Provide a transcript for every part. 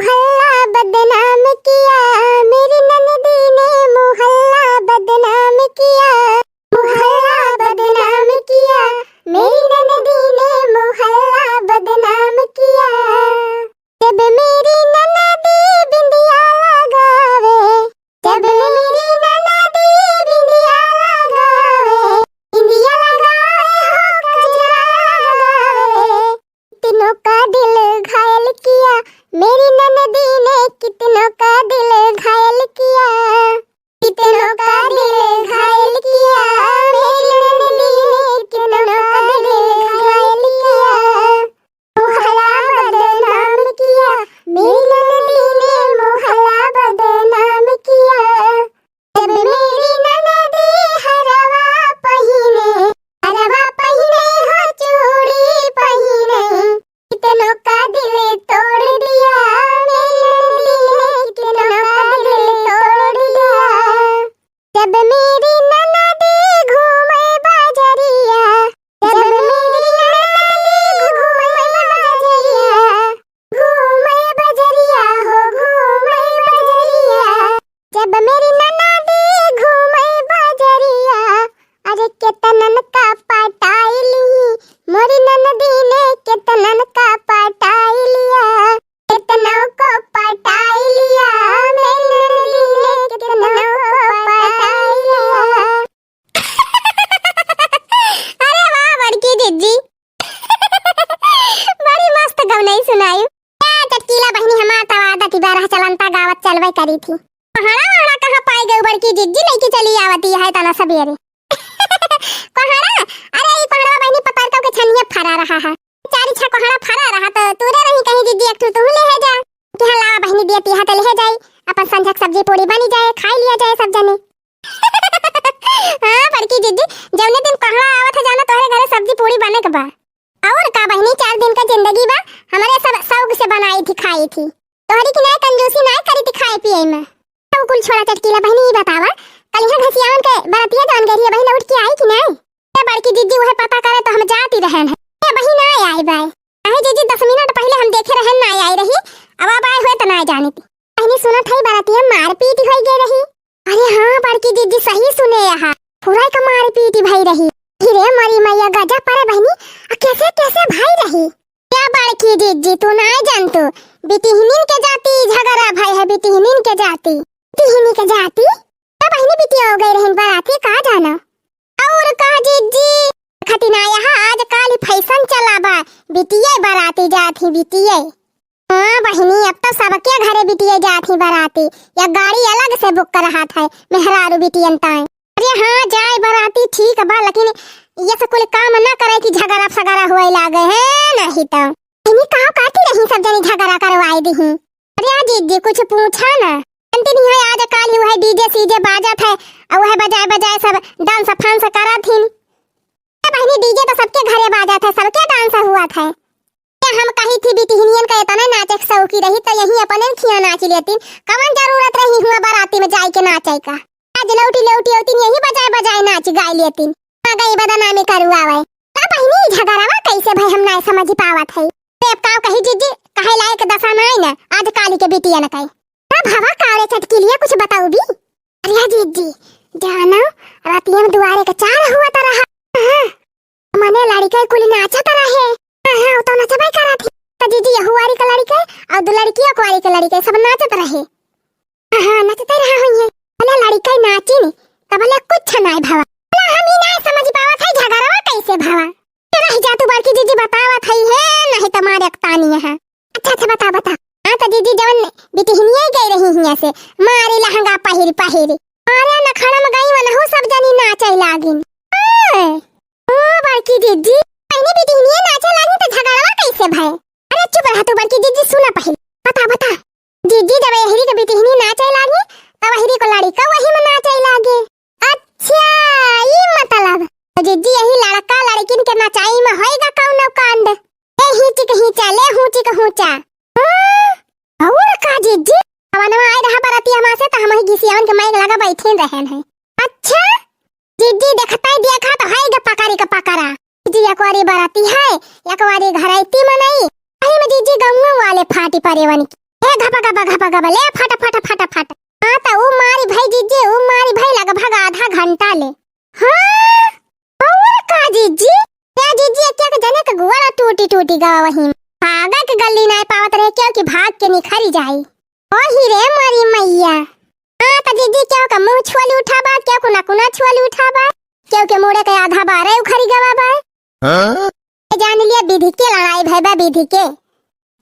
मोहल्ला बदनाम किया, मेरी ननदी ने मोहल्ला बदनाम किया, मोहल्ला बदनाम किया, मेरी ननदी ने मोहल्ला बदनाम किया। जब मेरी ननदी बिंदिया लगावे, जब मेरी ननदी बिंदिया लगावे, बिंदिया लगाए हो गजरा लगावे, कितनों का दिल घायल किया, मेरी ननदी ने कितनों का दिल घायल किया, कितनों का दिल घायल किया, मेरी ननदी ने कितनों का दिल घायल किया। मोहल्ला बदनाम किया, मेरी ननदी ने मोहल्ला बदनाम किया। जब मेरी ननदी हरवा पहिने हो चूड़ी पहिने, कितनों का दिल तोड़ दिया, मेरी ननदी ने कितनों का दिल तोड़ दिया। जब मेरी ननदी घूमे बाजरिया, जब मेरी ननदी घूमे बाजरिया, घूमे बजरिया हो घूमे बजरिया, जब मेरी ननदी घूमे बजरिया, अरे केतनन का पटाइली, मोरी ननदी ने केतनन का पटाई लिया, केतनों को पटाई लिया, मेरी ननदी ने केतनों को पटाई लिया। अरे वाह बड़की दीदी, बड़ी मस्त गवनई सुनाई। चटकीला बहनी हमार तवादा थी बारह चलनता गावत चलवे करी थी। पहाड़ा वहाड़ा कहाँ पाई गई बड़की दीदी, नहीं की चली आवती है तना सबेरे। पहाड़ा, अरे ये पहाड़ा बहनी पतर के छनिया फरा रहा है, चारी छा पहाड़ा फरा रहा तो तूरे रही कहीं दीदी एक तू ले जा, कि हला बहनी दियती है तो ले जाई, अपन संझक सब्जी पूरी बनी जाए, खा लिया जाए सब जने। हां बड़की दीदी, जौने दिन पहाड़ा आवत है जाना तोहरे घरे सब्जी पूरी बने के बा, और का बहनी 4 दिन का जिंदगी बा, हमारे सब शौक से बनाई थी खाई थी, तोहरी की नहीं कंजूसी नहीं करी थी खाए पिए में। सब कुल छोड़ा चटकीला बहनी ही बतावा, कल यहाँ घसियावन के बरतिया जान गई है बहन उठ के आई कि नहीं? ए बड़की दीदी वह पता करे तो हम जाती रहन है, ए बहन नहीं आई बाय, अहे दीदी 10 मिनट पहले हम देखे रहन नहीं आई रही, अब आए हुए तो नहीं जानी थी। बहनी सुना था बरतिया मारपीट हो गई रही। अरे हाँ बड़की दीदी सही सुने, यहाँ पूरा का मारपीट भई रही, रे मरी मैया गजा परे बहनी, कैसे कैसे भाई रही। क्या बड़की दीदी तू नहीं जानतो, बिटिहनीन के जाती झगड़ा भाई है, बिटिहनीन के जाती, बिटिहनी के जाती तो बहनी बिटिया हो गई रहन बराती का जाना। और का जीजी खतिना यहाँ आज काली फैशन चला बा, बिटिया बराती जाती बिटिया। हाँ बहनी अब तो सबके घरे बिटिया जाती बराती, या गाड़ी अलग से बुक कर रहा था मेहरारू बिटियन ताए। अरे हाँ जाए बराती ठीक बा, लेकिन ये सब कोई काम न करे कि झगड़ा फगड़ा हुए लागे है, नहीं तो बहनी का काटी रही सब जनी झगड़ा करवाई दी। अरे जीजी कुछ पूछा ना, जानती नहीं है आज काल हुआ है डीजे सीजे बाजत है, और वह बजाए बजाए सब डांस फांस करा थी। बहनी डीजे तो सबके घरे बाजत है, सबके डांस हुआ था, हम कही थी बिटिहनियन का इतना नाचे शौकी रही तो यही अपने खिया नाच लेती, कवन जरूरत रही हुआ बाराती में जाए के नाचे का, आज लौटी लौटी होती यही बजाए बजाए नाच गाई लेती, आ गई बदनामी करवावे। का बहनी झगड़ावा कैसे भाई हम नहीं समझ पावत है, अब का कही जीजी कहे लायक दशा नहीं ना आज काली के बिटिया न कहे भवा काले चटकीलिया कुछ बताऊ भी। अरे जीजी जाना रातिया में दुआरे का चार हुआ तो रहा, मने लड़के कुली नाचत रहे, हां तो नचबे करा थी तो जीजी यहुआरी का लड़के और दो लड़कियों कुआरी के लड़के सब नाचत रहे। हां नचते रहा होइए, भले लड़के नाची नहीं तो भले कुछ नहीं भवा, हम ही नहीं समझ पावत है झगड़ावा कैसे भवा। रह जा तू बड़की जीजी बतावत है नहीं तुम्हारे अक्तानी है। अच्छा बता बता। हाँ तो दीदी जवन बिटिहनिया गई रही हिया से मारी लहंगा पहिरी पहिरी, अरे नखड़ा में गई वनहु सब जनी नाचे लागिन। ओ बड़की दीदी पहले बिटिहनिया नाचे लागिन तो झगड़ावा कैसे भाई? अरे चुप रह तू बड़की दीदी, सुना पहले बता बता। दीदी जब यही के बिटिहनी नाचे लागी तब वही को लड़का वही में नाचे लागे। अच्छा ये मतलब तो दीदी यही लड़का लड़किन के नचाई में होएगा कौनो कांड, ए हिच कहीं चले हुची कहूचा। और का जीजी हवनवा आए रहा बराती हमा से तो हम ही घिसियावन के माइक लगा बैठे रहन है। अच्छा जीजी देखता ही देखा तो हाय ग पकारी का पकड़ा, जीजी एकवारी बराती है एकवारी घराइती मनाई, अरे में जीजी गंगू वाले फाटी परेवन की। ले घपा गबा ले फटा। हाँ तो ऊ मारी भाई जीजी, ऊ मारी भाई लगभग आधा घंटा ले। हाँ और का जीजी क्या जीजी क्या के जने के गुवारा टूटी गवा वही भागा के गली नहीं पावत रहे क्यों कि भाग के निखरी जाई। ओ ही रे मारी मैया। हाँ तो जीजी क्यों का मुंह छुअली उठाबा, क्यों को नकुना छुअली उठाबा, क्यों के मुड़े के आधा बारे उखरी गवा बा। हां जान लिया विधि के लड़ाई भैबा विधि के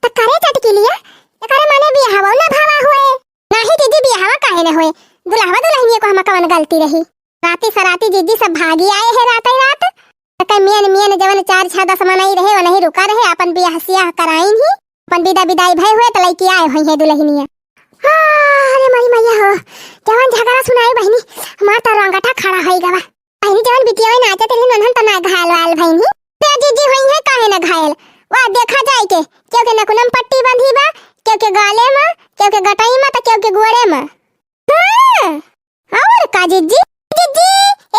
तो करे चटकी लिया करे माने भी हवा ना भावा होए नाही जीजी भी हवा काहे न होए। दुल्हवा दुल्हनिया को हम कवन गलती रही। राती सराती जीजी सब भागी आए हैं रात तक मियन जवन 4-6-10 मनाई रहे वही रुका रहे अपन बियाह सियाह कराइन ही अपन विदाई भय हुए त लइकी आए होई है दुल्हनिया। अरे मारी मैया हो जवन झगड़ा सुनाई बहिनी हमार त रंगटा खड़ा होई गवा। बहिनी जवन बिटिया नाचत रही ननहन त ना घायल वाल बहिनी ते जीजी होई है काहे न घायल। वा देखा जाए के क्यों के नकुनम पट्टी बंधी बा, क्यों के गाले में, क्यों के गटाई में, तो क्यों के गोड़े में। हाँ और का जीजी जीजी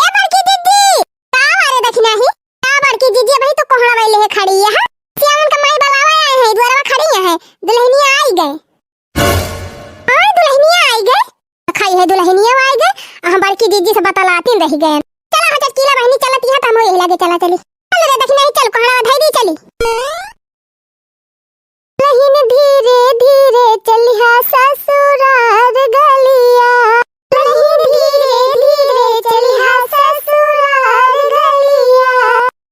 ए बड़की जीजी का वारे देखना ही का बड़की जीजी भाई तो कोहड़ा वाले है खड़ी है। हां सियावन का माई बलावा आए हैं द्वारा खड़ी है दुल्हनिया आई गए। हां दुल्हनिया आई गए खाई है दुल्हनिया आई गए। हम बड़की जीजी से बतलाती रह गए। चला हो चटकीला बहनी चलती है त हम यही लगे चला चली चल रे देखना ही चल कोहड़ा धाई दी चली। लहिन धीरे धीरे चलिहा ससुरार गलिया, लहिन धीरे धीरे चलिहा ससुरार गलिया,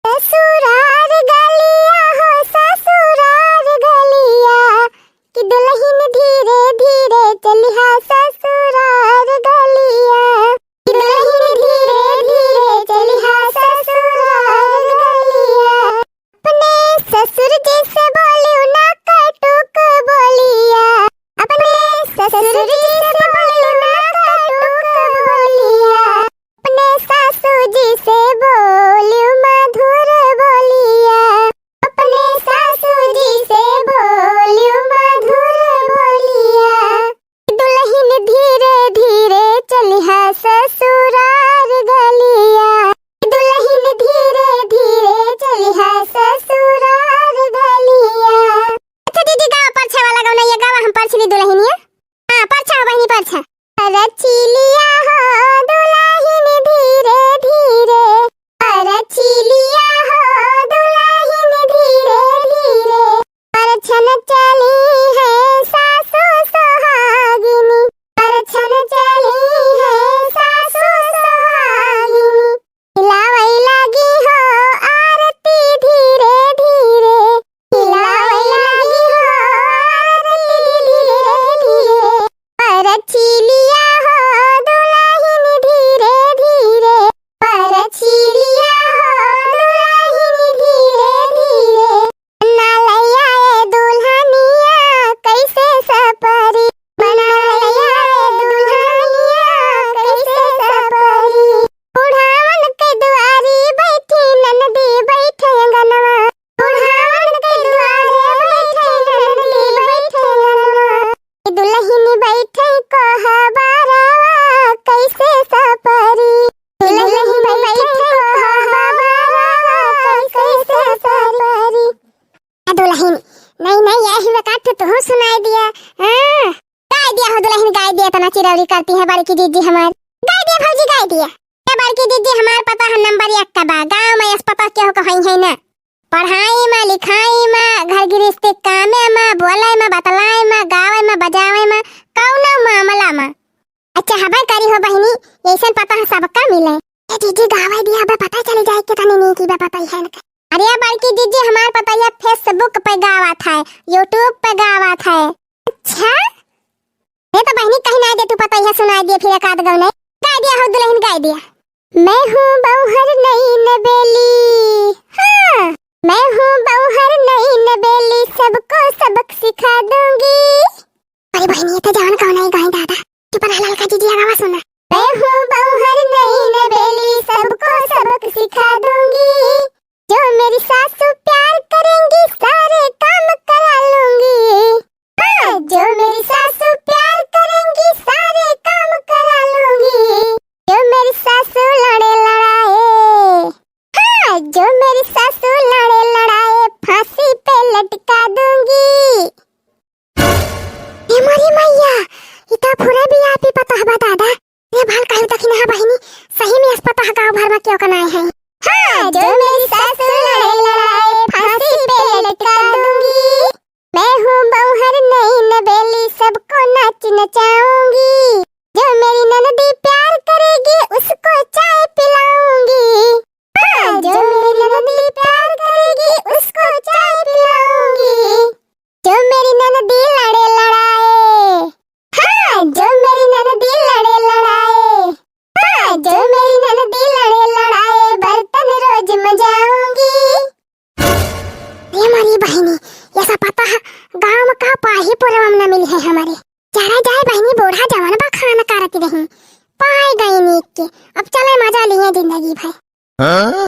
ससुरार गलिया हो ससुरार गलिया कि दुल्हन धीरे धीरे चलिहा ससुरार गलिया कि दुल्हन धीरे धीरे चलिहा ससुरार गलिया। अपने ससुर जैसे बोलियो ना कटुक बोलिया, अपने ससुर जी से बोलियो ना कटुक बोलिया, अपने सासू जी से बोलियो मधुर बोलिया, अपने सासू जी से बोलियो मधुर बोलिया। दुल्हन धीरे धीरे चलिहा ससुरार गलिया, दुल्हन धीरे धीरे चलिहा ससुरार गलिया। अच्छा दीदी गाँव परछा वाला गाँव नहीं है गाँव हम परछली दुल्हनिया। हाँ परछा हो बहनी परछा। रचीलिया हो दुल्हन धीरे धीरे, रचीलिया हो दुल्हन धीरे धीरे, परछन चली है सासू सुहागिनी, परछन चली है सासू सुहागिनी। हिलावई लगी हो आरती धीरे धीरे, हिलावई लगी हो आरती धीरे धीरे, परछिलिया हो दुल्हन धीरे धीरे, परछिलिया हो दुल्हन धीरे धीरे। नालैया ए दुल्हनिया कैसे सपरी, बनालैया ए दुल्हनिया कैसे सपरी। बुढ़ावन के दुआरी बैठी ननदी बैठे अंगनवा, बुढ़ावन के दुआरे बैठे ननदी बैठे अंगनवा। दुल्हन बैठे कोहबरवा कैसे सपरी, दुल्हन बैठे कोहबरवा कैसे सपरी। दुल्हन नहीं यही वक्त तो सुनाई दिया। हां गाय दिया हो दुल्हन गाय दिया तना चिरौरी करती है बड़की दीदी हमार गाय दिया भौजी गाय दिया। बड़की दीदी हमार पता है नंबर 1 का बा गांव में पता क्यों कहई है ना पढ़ाई में लिखाई में घर गृहस्थी कामे में बोले में बतलाए में गावे में बजावे में कौनो मामला में। अच्छा हबे करी हो बहनी ऐसा पता है सबका मिले। ये दीदी गावे दिया हबे पता चल जाए कि तने नहीं की पता ही है ना। अरे बड़की दीदी हमार पता है फेसबुक पे गावा था यूट्यूब पे गावा था। अच्छा ये तो बहनी कहीं ना दे तू पता ही सुनाई दिए फिर एक आध गाँव नहीं गाय दिया हो दुल्हन गाय दिया। मैं हूँ बौहर नई नबेली, हाँ मैं हूँ बौहर नई नबेली सबको सबक सिखा दूंगी। अरे बहनी ये तो जान कौन है गाय दादा कि पर हलाल का दीदी आवाज सुना। मैं हूँ बौहर नई नबेली सबको सबक सिखा दूंगी, जो मेरी सासू प्यार करेंगी सारे काम करा लूंगी। हाँ जो मेरी सासू प्यार करेंगी सारे काम करा लूंगी, जो मेरी सासू लड़े लड़ाए, हाँ जो मेरी सासू लड़े लड़ाए फांसी पे लटका दूंगी। हे मरी मैया इता पूरा भी आपी पता है दादा ये भाल कहू तक ना बहिनी सही में अस्पताल गांव भर में क्यों कनाए हैं हां जो मेरी सास लड़ाए फांसी पे लटका दूंगी मैं हूं बौहर नहीं नबेली सबको नाच नचाऊंगी जो मेरी ननदी प्यार करेगी उसको चाय पिलाऊंगी हां जो मेरी ननदी प्यार करेगी उसको चाय पिलाऊंगी जो मेरी ननदी लड़े लड़ाए हां जो मेरी ननदी लड़े लड़ाए हां जो मेरी ननदी लड़े लड़ाए बर्तन रोज मजाऊंगी ये हमारी बहनी ऐसा पता है गांव में का पाही पुरम न मिली है हमारे जरा जाए बहनी बूढ़ा जवान बा खाना करती रही पाए गई नीक के अब चले मजा लिए जिंदगी भाई